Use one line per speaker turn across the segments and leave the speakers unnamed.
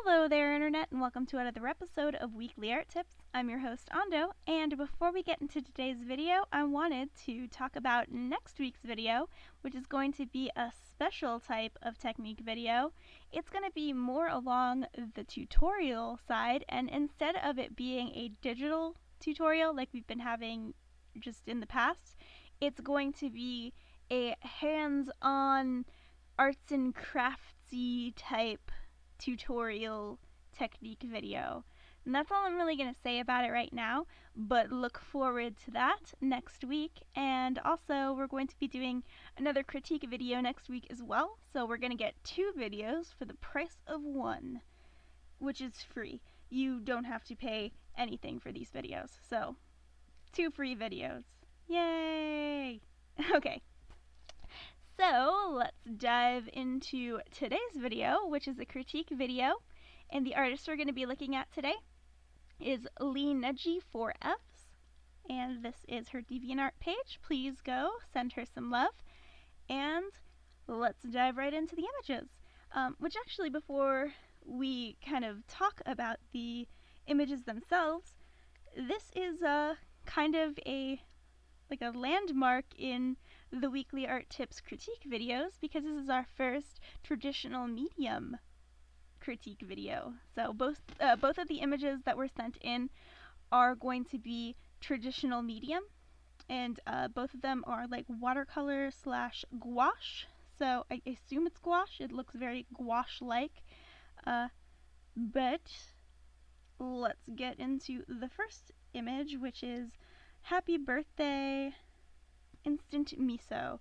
Hello there, Internet, and welcome to another episode of Weekly Art Tips. I'm your host, Ando, and before we get into today's video, I wanted to talk about next week's video, which is going to be a special type of technique video. It's going to be more along the tutorial side, and instead of it being a digital tutorial like we've been having just in the past, it's going to be a hands-on arts and craftsy type tutorial technique video. And that's all I'm really going to say about it right now, but look forward to that next week. And also, we're going to be doing another critique video next week as well, so we're going to get 2 videos for the price of 1, which is free. You don't have to pay anything for these videos, so 2 free videos. Yay! Okay. So let's dive into today's video, which is a critique video, and the artist we're going to be looking at today is LeeNeji4evs, and this is her DeviantArt page. Please go send her some love, and let's dive right into the images. Which actually, before we kind of talk about the images themselves, this is kind of a landmark in the Weekly Art Tips critique videos, because this is our first traditional medium critique video. So both of the images that were sent in are going to be traditional medium, and both of them are like watercolor / gouache. So I assume it's gouache. It looks very gouache-like. But let's get into the first image, which is Happy Birthday Instant Miso.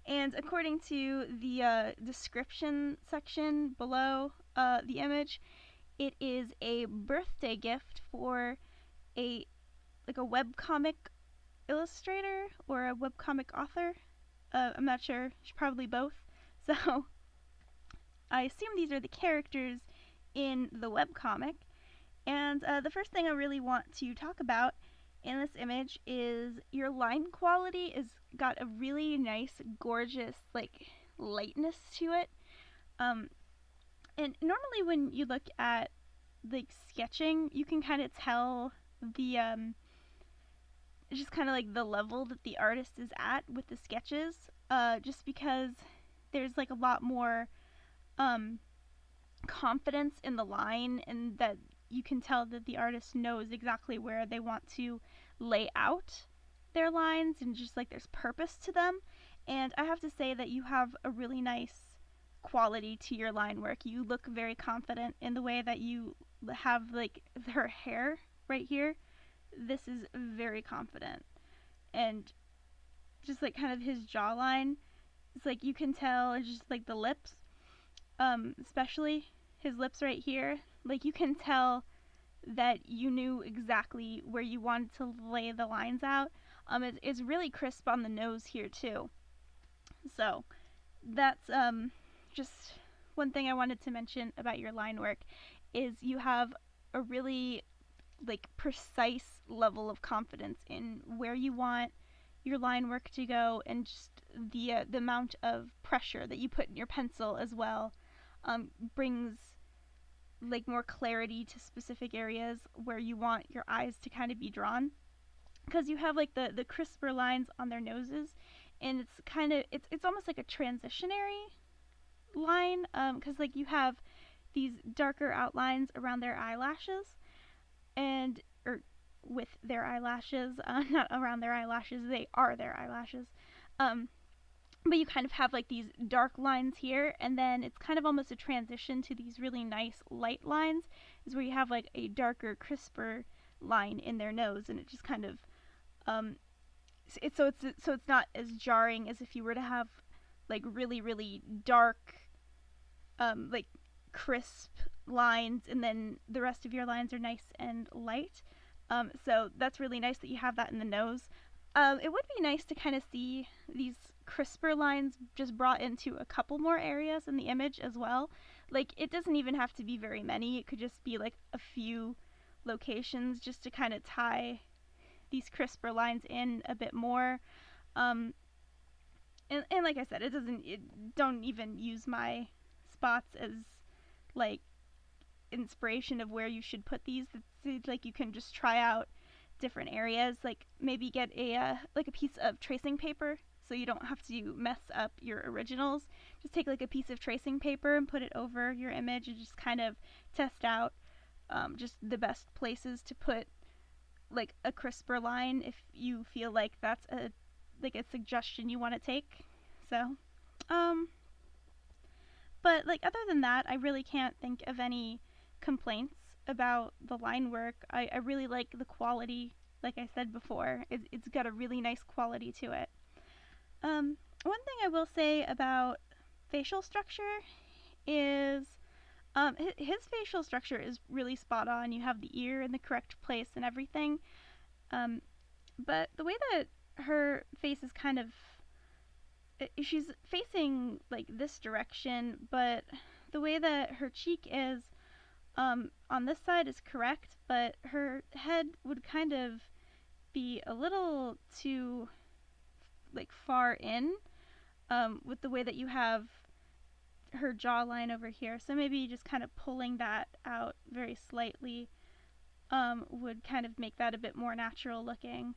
And according to the description section below the image, it is a birthday gift for a webcomic illustrator or a webcomic author. I'm not sure. Probably both. So I assume these are the characters in the webcomic. And the first thing I really want to talk about in this image is your line quality is got a really nice, gorgeous, lightness to it. And normally when you look at sketching, you can kind of tell the just kind of the level that the artist is at with the sketches, just because there's a lot more confidence in the line, and that you can tell that the artist knows exactly where they want to lay out their lines, and just there's purpose to them. And I have to say that you have a really nice quality to your line work. You look very confident in the way that you have her hair right here. This is very confident, and just kind of his jawline, it's you can tell, it's just the lips, especially his lips right here, you can tell that you knew exactly where you wanted to lay the lines out. It's really crisp on the nose here too. So that's just one thing I wanted to mention about your line work, is you have a really precise level of confidence in where you want your line work to go, and just the amount of pressure that you put in your pencil as well brings more clarity to specific areas where you want your eyes to kind of be drawn, because you have the crisper lines on their noses, and it's kind of it's almost like a transitionary line, because you have these darker outlines around their eyelashes, and with their eyelashes, not around their eyelashes, they are their eyelashes. But you kind of have these dark lines here, and then it's kind of almost a transition to these really nice light lines, is where you have a darker, crisper line in their nose, and it just kind of so it's not as jarring as if you were to have really, really dark crisp lines, and then the rest of your lines are nice and light. So that's really nice that you have that in the nose. It would be nice to kind of see these crisper lines just brought into a couple more areas in the image as well. It doesn't even have to be very many. It could just be a few locations, just to kind of tie these crisper lines in a bit more. And like I said, don't even use my spots as inspiration of where you should put these. It's like you can just try out different areas, like maybe get a like a piece of tracing paper so you don't have to mess up your originals. Just take like a piece of tracing paper and put it over your image and just kind of test out just the best places to put like a crisper line if you feel like that's a suggestion you want to take. So but like other than that, I really can't think of any complaints about the line work. I really like the quality. Like I said before, it's got a really nice quality to it. One thing I will say about facial structure is his facial structure is really spot on. You have the ear in the correct place and everything. But the way that her face is kind of, she's facing like this direction, but the way that her cheek is on this side is correct, but her head would kind of be a little too like far in with the way that you have her jawline over here. So maybe just kind of pulling that out very slightly would kind of make that a bit more natural looking.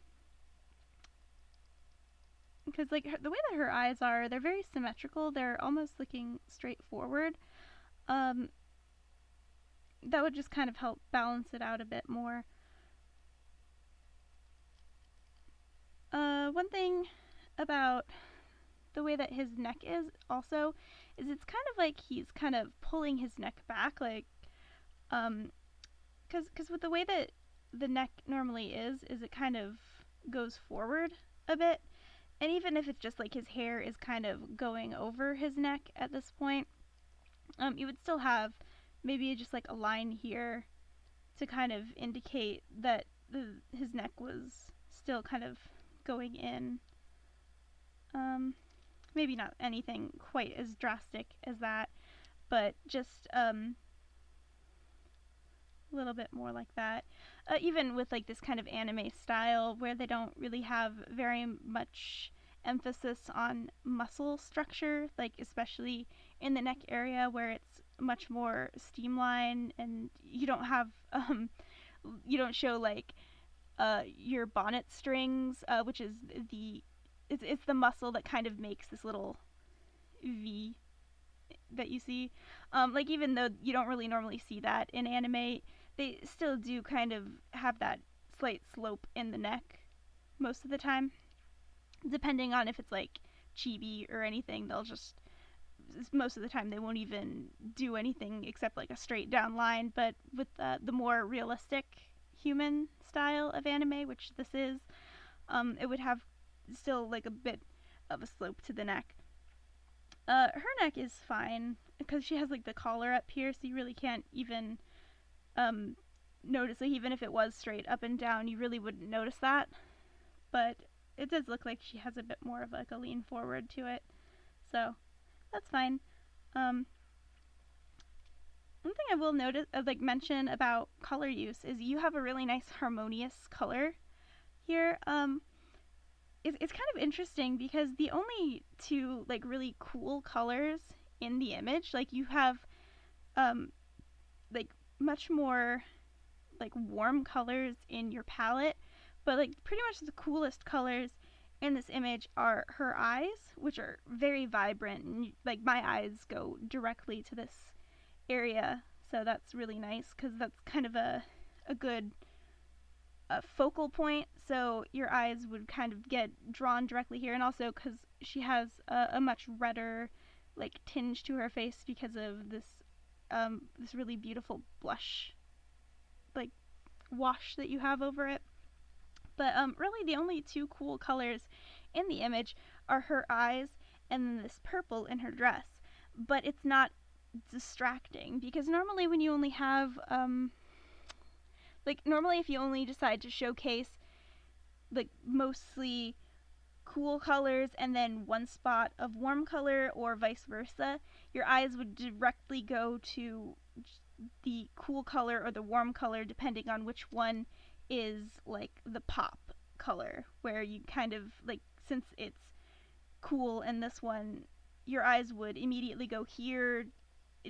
Because like the way that her eyes are, they're very symmetrical. They're almost looking straight forward. That would just kind of help balance it out a bit more. One thing about the way that his neck is also is it's kind of like he's kind of pulling his neck back, like because with the way that the neck normally is it kind of goes forward a bit, and even if it's just like his hair is kind of going over his neck at this point, you would still have maybe just like a line here to kind of indicate that his neck was still kind of going in. Maybe not anything quite as drastic as that, but just a little bit more like that. Even with like this kind of anime style where they don't really have very much emphasis on muscle structure, like especially in the neck area where it's much more streamlined, and you don't have you don't show like your bonnet strings, which is it's the muscle that kind of makes this little V that you see. Like even though you don't really normally see that in anime, they still do kind of have that slight slope in the neck most of the time. Depending on if it's like chibi or anything, they'll just most of the time they won't even do anything except like a straight down line. But with the more realistic human style of anime, which this is, it would have still like a bit of a slope to the neck. Her neck is fine because she has like the collar up here, so you really can't even notice. Like even if it was straight up and down, you really wouldn't notice that. But it does look like she has a bit more of like a lean forward to it, so that's fine. One thing I will notice, like mention about color use, is you have a really nice harmonious color here. It's kind of interesting because the only two like really cool colors in the image, like you have like much more like warm colors in your palette, but like pretty much the coolest colors in this image are her eyes, which are very vibrant, and like my eyes go directly to this area, so that's really nice because that's kind of a good focal point, so your eyes would kind of get drawn directly here, and also because she has a much redder like tinge to her face because of this this really beautiful blush like wash that you have over it. But really the only two cool colors in the image are her eyes and then this purple in her dress, but it's not distracting because normally when you only have like normally if you only decide to showcase like mostly cool colors and then one spot of warm color or vice versa, your eyes would directly go to the cool color or the warm color depending on which one is like the pop color, where you kind of like, since it's cool in this one, your eyes would immediately go here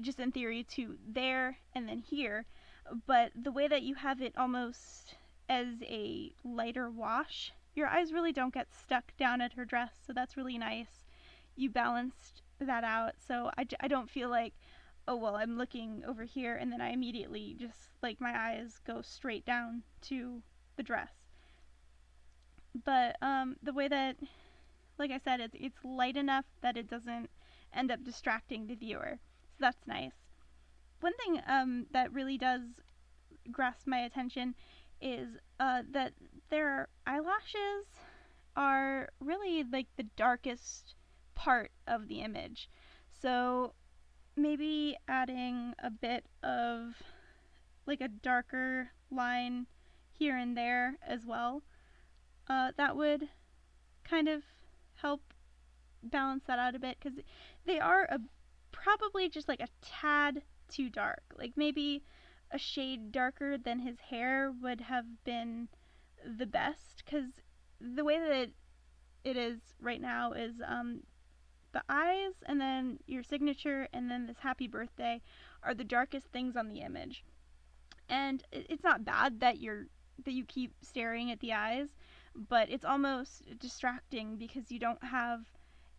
just in theory to there and then here, but the way that you have it almost as a lighter wash, your eyes really don't get stuck down at her dress, so that's really nice. You balanced that out, so I don't feel like, oh well, I'm looking over here and then I immediately just, like, my eyes go straight down to the dress. But the way that, like I said, it's light enough that it doesn't end up distracting the viewer, so that's nice. One thing that really does grasp my attention is that their eyelashes are really like the darkest part of the image. So maybe adding a bit of like a darker line here and there as well, that would kind of help balance that out a bit, because they are probably just like a tad too dark. Like maybe a shade darker than his hair would have been the best, because the way that it is right now is the eyes and then your signature and then this happy birthday are the darkest things on the image. And it's not bad that you keep staring at the eyes, but it's almost distracting because you don't have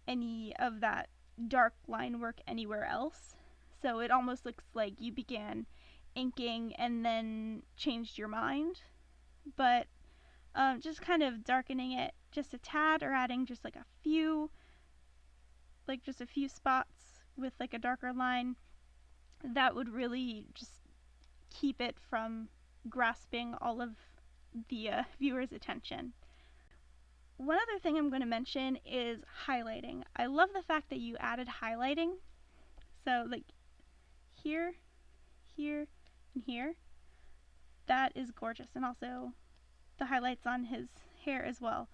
any of that dark line work anywhere else. So it almost looks like you began inking and then changed your mind. But just kind of darkening it just a tad, or adding just like a few spots with like a darker line, that would really just keep it from grasping all of the viewer's attention. One other thing I'm going to mention is highlighting. I love the fact that you added highlighting. So like here, here, and here. That is gorgeous. And also the highlights on his hair as well.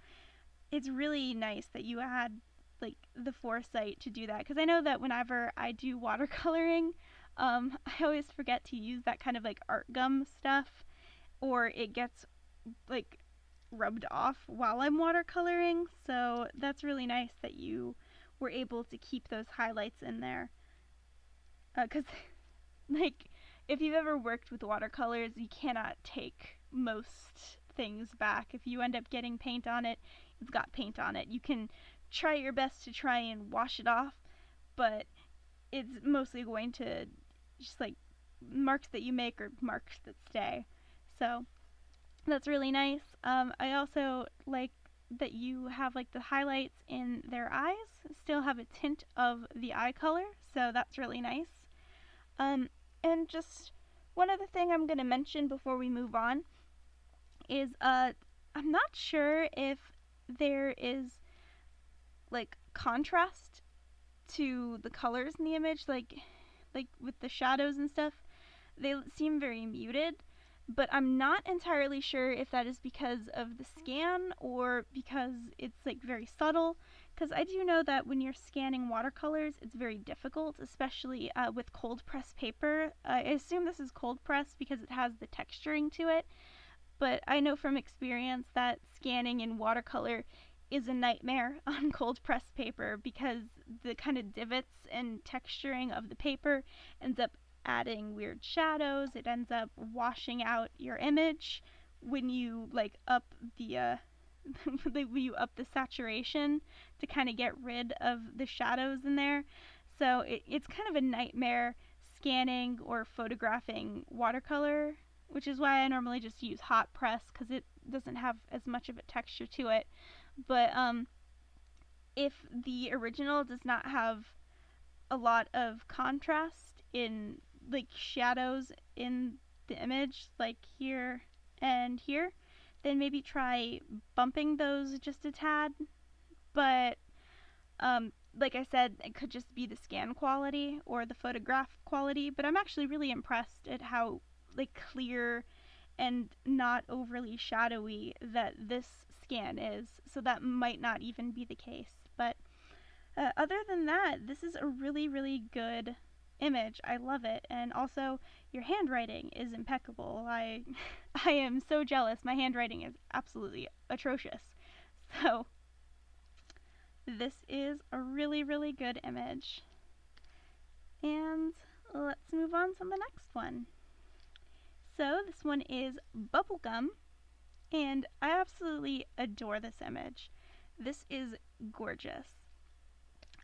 It's really nice that you add like the foresight to do that, because I know that whenever I do watercoloring, I always forget to use that kind of like art gum stuff, or it gets like rubbed off while I'm watercoloring. So that's really nice that you were able to keep those highlights in there, because like if you've ever worked with watercolors, you cannot take most things back. If you end up getting paint on it, it's got paint on it. You can try your best to try and wash it off, but it's mostly going to just like marks that you make or marks that stay. So that's really nice. I also like that you have like the highlights in their eyes still have a tint of the eye color, so that's really nice. And just one other thing I'm going to mention before we move on is I'm not sure if there is like contrast to the colors in the image, like with the shadows and stuff. They seem very muted, but I'm not entirely sure if that is because of the scan or because it's like very subtle, because I do know that when you're scanning watercolors, it's very difficult, especially with cold press paper. I assume this is cold press because it has the texturing to it, but I know from experience that scanning in watercolor is a nightmare on cold press paper, because the kind of divots and texturing of the paper ends up adding weird shadows. It ends up washing out your image when you like up the when you up the saturation to kind of get rid of the shadows in there. So it's kind of a nightmare scanning or photographing watercolor, which is why I normally just use hot press, because it doesn't have as much of a texture to it. But if the original does not have a lot of contrast in like shadows in the image, like here and here, then maybe try bumping those just a tad. But like I said, it could just be the scan quality or the photograph quality, but I'm actually really impressed at how like clear and not overly shadowy that this scan is, so that might not even be the case. But other than that, this is a really, really good image. I love it. And also, your handwriting is impeccable. I am so jealous. My handwriting is absolutely atrocious. So this is a really, really good image. And let's move on to the next one. So this one is Bubblegum, and I absolutely adore this image. This is gorgeous.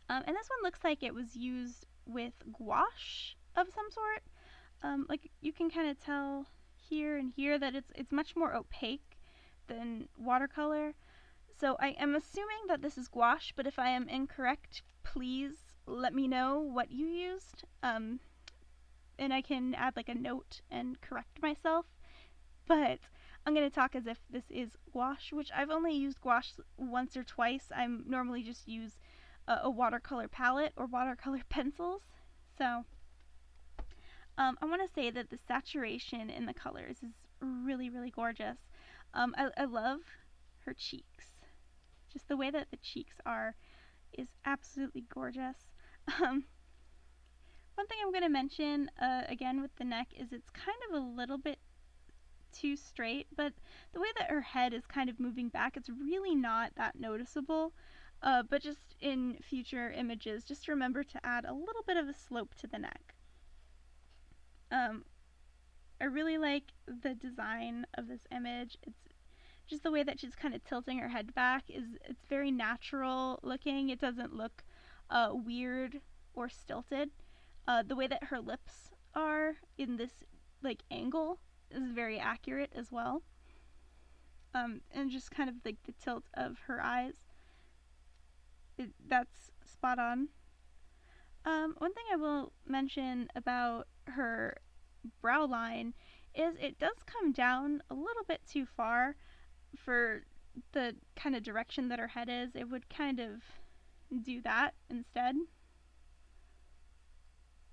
And this one looks like it was used with gouache of some sort. Like you can kind of tell here and here that it's much more opaque than watercolor. So I am assuming that this is gouache, but if I am incorrect, please let me know what you used. And I can add like a note and correct myself. But I'm going to talk as if this is gouache, which I've only used gouache once or twice. I normally just use a watercolor palette or watercolor pencils. So I want to say that the saturation in the colors is really, really gorgeous. I love her cheeks. Just the way that the cheeks are is absolutely gorgeous. One thing I'm going to mention, again with the neck, is it's kind of a little bit too straight, but the way that her head is kind of moving back, it's really not that noticeable. But just in future images, just remember to add a little bit of a slope to the neck. I really like the design of this image. It's just the way that she's kind of tilting her head back it's very natural looking. It doesn't look weird or stilted. The way that her lips are in this like angle is very accurate as well. And just kind of like the tilt of her eyes, that's spot on. One thing I will mention about her brow line is it does come down a little bit too far for the kind of direction that her head is. It would kind of do that instead.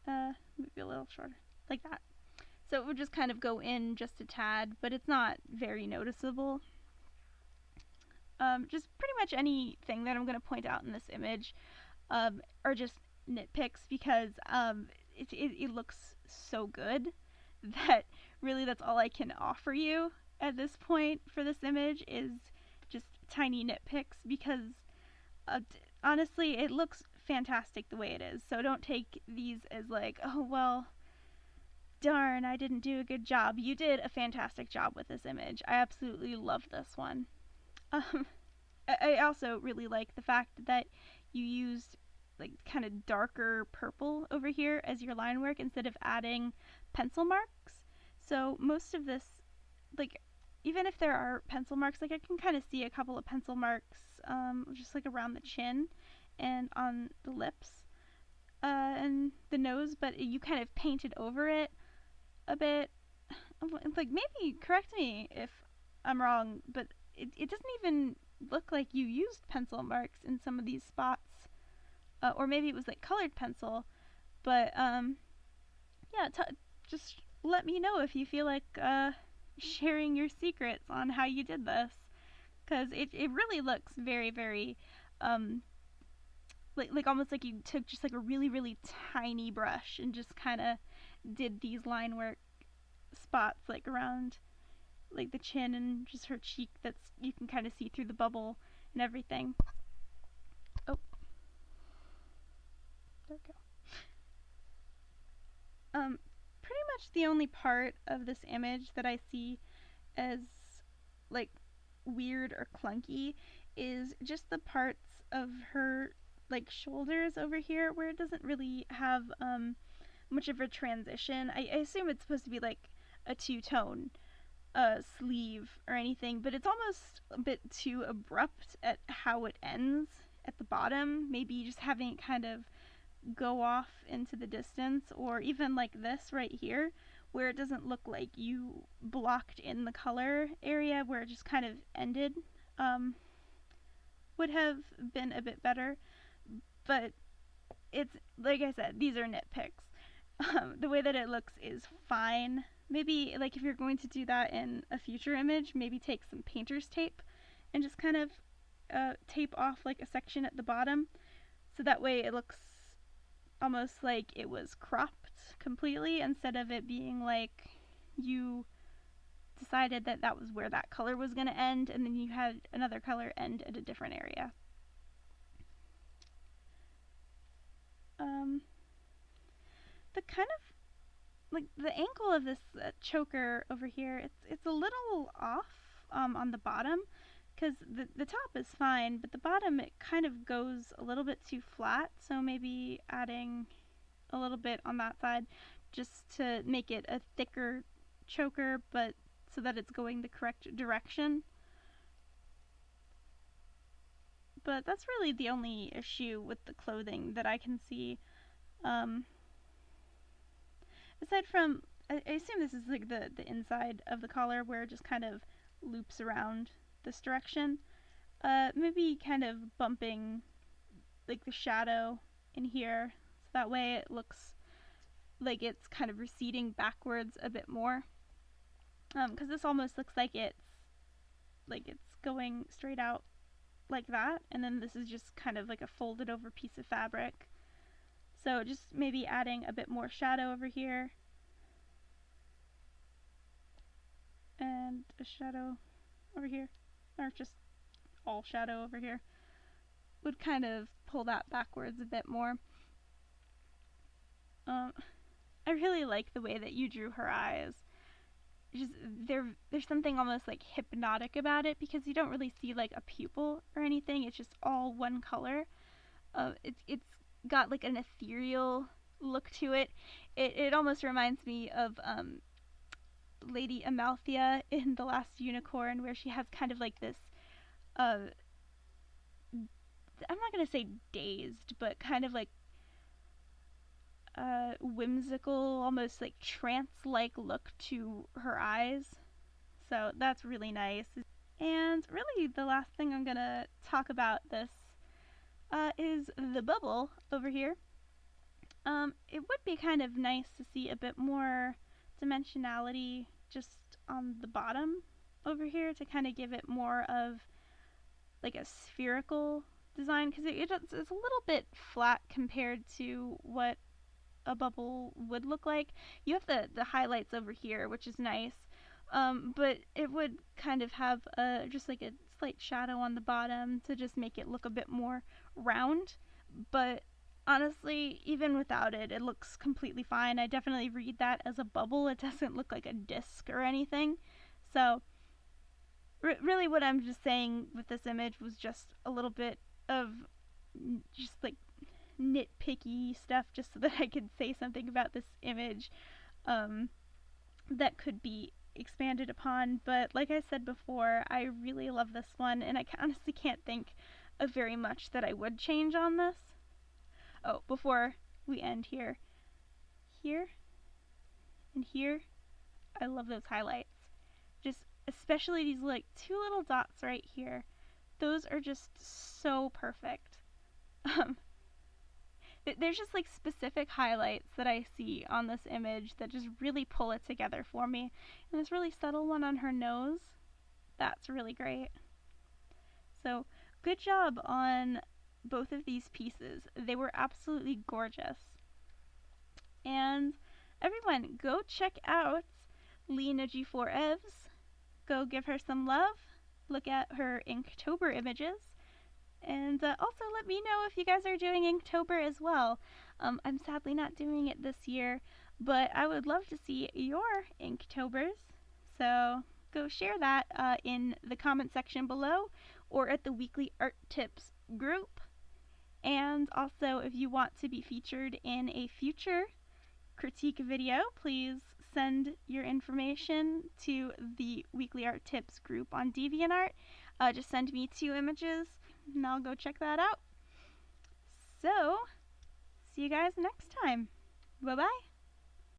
Maybe a little shorter, like that. So it would just kind of go in just a tad, but it's not very noticeable. Just pretty much anything that I'm going to point out in this image are just nitpicks because it looks so good that really that's all I can offer you at this point for this image is just tiny nitpicks because honestly it looks fantastic the way it is. So don't take these as like, oh well, darn, I didn't do a good job. You did a fantastic job with this image. I absolutely love this one. I also really like the fact that you used like kind of darker purple over here as your line work instead of adding pencil marks. So most of this, like even if there are pencil marks, like I can kind of see a couple of pencil marks just like around the chin and on the lips and the nose, but you kind of painted over it a bit. Like maybe correct me if I'm wrong, but it doesn't even look like you used pencil marks in some of these spots. Or maybe it was like colored pencil, but yeah, just let me know if you feel like sharing your secrets on how you did this, because it really looks very, very like almost like you took just like a really, really tiny brush and just kind of did these line work spots like around like the chin and just her cheek that's you can kind of see through the bubble and everything. Oh, there we go. Pretty much the only part of this image that I see as like weird or clunky is just the parts of her like shoulders over here where it doesn't really have much of a transition. I assume it's supposed to be like a two-tone sleeve or anything, but it's almost a bit too abrupt at how it ends at the bottom. Maybe just having it kind of go off into the distance, or even like this right here where it doesn't look like you blocked in the color area where it just kind of ended, would have been a bit better. But it's like I said, these are nitpicks. The way that it looks is fine. Maybe like if you're going to do that in a future image, maybe take some painter's tape and just kind of tape off like a section at the bottom, so that way it looks almost like it was cropped completely instead of it being like you decided that that was where that color was going to end and then you had another color end at a different area. The kind of like the angle of this choker over here, it's a little off on the bottom, because the top is fine, but the bottom, it kind of goes a little bit too flat, so maybe adding a little bit on that side just to make it a thicker choker, but so that it's going the correct direction. But that's really the only issue with the clothing that I can see. Aside from, I assume this is like the inside of the collar where it just kind of loops around this direction. Maybe kind of bumping like the shadow in here, so that way it looks like it's kind of receding backwards a bit more. Because this almost looks like it's going straight out like that, and then this is just kind of like a folded over piece of fabric. So just maybe adding a bit more shadow over here, and a shadow over here, or just all shadow over here, would kind of pull that backwards a bit more. I really like the way that you drew her eyes. Just there's something almost like hypnotic about it, because you don't really see like a pupil or anything. It's just all one color. It's got like an ethereal look to it. It almost reminds me of Lady Amalthea in The Last Unicorn, where she has kind of like this I'm not gonna say dazed, but kind of like whimsical, almost like trance-like look to her eyes. So that's really nice. And really the last thing I'm gonna talk about this is the bubble over here. It would be kind of nice to see a bit more dimensionality just on the bottom over here to kind of give it more of like a spherical design, because it's a little bit flat compared to what a bubble would look like. You have the highlights over here, which is nice, but it would kind of have just like a slight shadow on the bottom to just make it look a bit more round. But honestly, even without it, it looks completely fine. I definitely read that as a bubble. It doesn't look like a disc or anything. So really what I'm just saying with this image was just a little bit of just like nitpicky stuff, just so that I could say something about this image that could be expanded upon. But like I said before, I really love this one, and I honestly can't think of very much that I would change on this. Oh, before we end here and here, I love those highlights. Just especially these like two little dots right here. Those are just so perfect. There's just like specific highlights that I see on this image that just really pull it together for me. And this really subtle one on her nose, that's really great. So good job on both of these pieces. They were absolutely gorgeous. And everyone, go check out LeeNeji4evs. Go give her some love. Look at her Inktober images. And also let me know if you guys are doing Inktober as well. I'm sadly not doing it this year, but I would love to see your Inktobers. So go share that in the comment section below, or at the Weekly Art Tips group. And also, if you want to be featured in a future critique video, please send your information to the Weekly Art Tips group on DeviantArt. Just send me 2 images and I'll go check that out. So, see you guys next time. Bye-bye.